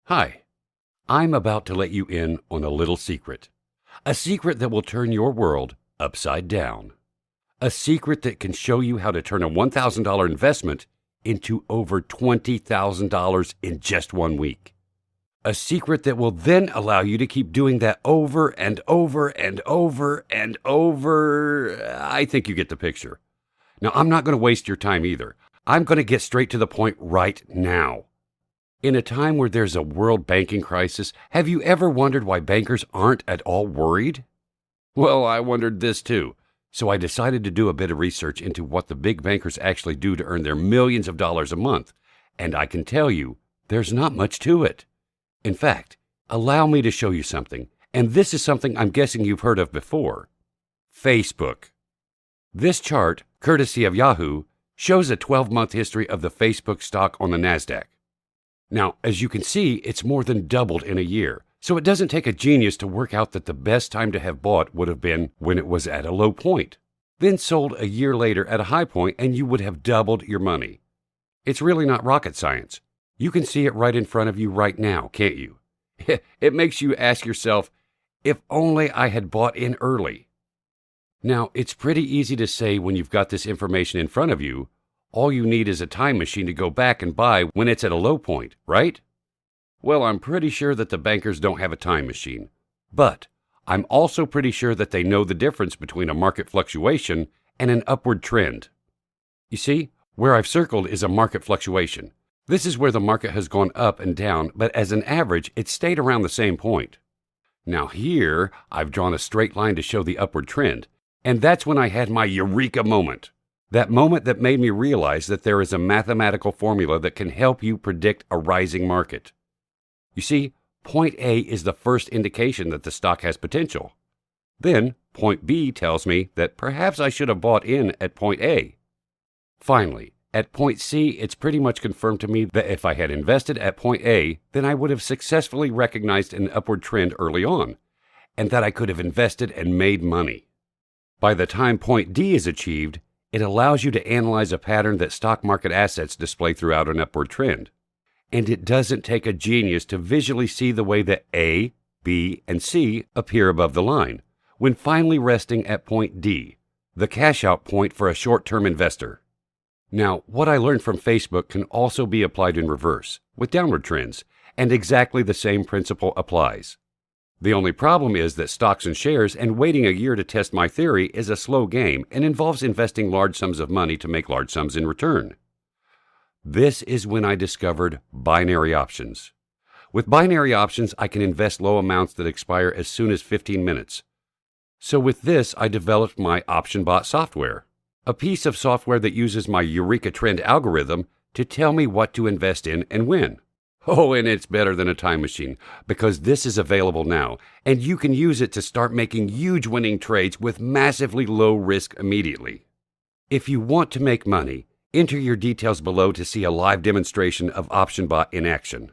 Hi, I'm about to let you in on a little secret. A secret that will turn your world upside down. A secret that can show you how to turn a $1,000 investment into over $20,000 in just 1 week. A secret that will then allow you to keep doing that over and over and over and over. I think you get the picture. Now, I'm not going to waste your time either. I'm going to get straight to the point right now. In a time where there's a world banking crisis, have you ever wondered why bankers aren't at all worried? Well, I wondered this too. So I decided to do a bit of research into what the big bankers actually do to earn their millions of dollars a month. And I can tell you, there's not much to it. In fact, allow me to show you something. And this is something I'm guessing you've heard of before. Facebook. This chart, courtesy of Yahoo, shows a 12-month history of the Facebook stock on the NASDAQ. Now, as you can see, it's more than doubled in a year, so it doesn't take a genius to work out that the best time to have bought would have been when it was at a low point, then sold a year later at a high point, and you would have doubled your money. It's really not rocket science. You can see it right in front of you right now, can't you? It makes you ask yourself, if only I had bought in early. Now, it's pretty easy to say when you've got this information in front of you, all you need is a time machine to go back and buy when it's at a low point, right? Well, I'm pretty sure that the bankers don't have a time machine. But I'm also pretty sure that they know the difference between a market fluctuation and an upward trend. You see, where I've circled is a market fluctuation. This is where the market has gone up and down, but as an average, it's stayed around the same point. Now here, I've drawn a straight line to show the upward trend, and that's when I had my eureka moment. That moment that made me realize that there is a mathematical formula that can help you predict a rising market. You see, point A is the first indication that the stock has potential. Then, point B tells me that perhaps I should have bought in at point A. Finally, at point C, it's pretty much confirmed to me that if I had invested at point A, then I would have successfully recognized an upward trend early on, and that I could have invested and made money. By the time point D is achieved, it allows you to analyze a pattern that stock market assets display throughout an upward trend. And it doesn't take a genius to visually see the way that A, B, and C appear above the line, when finally resting at point D, the cash-out point for a short-term investor. Now, what I learned from Facebook can also be applied in reverse, with downward trends, and exactly the same principle applies. The only problem is that stocks and shares and waiting a year to test my theory is a slow game and involves investing large sums of money to make large sums in return. This is when I discovered binary options. With binary options, I can invest low amounts that expire as soon as 15 minutes. So with this, I developed my OptionBot software, a piece of software that uses my Eureka Trend algorithm to tell me what to invest in and when. Oh, and it's better than a time machine, because this is available now, and you can use it to start making huge winning trades with massively low risk immediately. If you want to make money, enter your details below to see a live demonstration of OptionBot in action.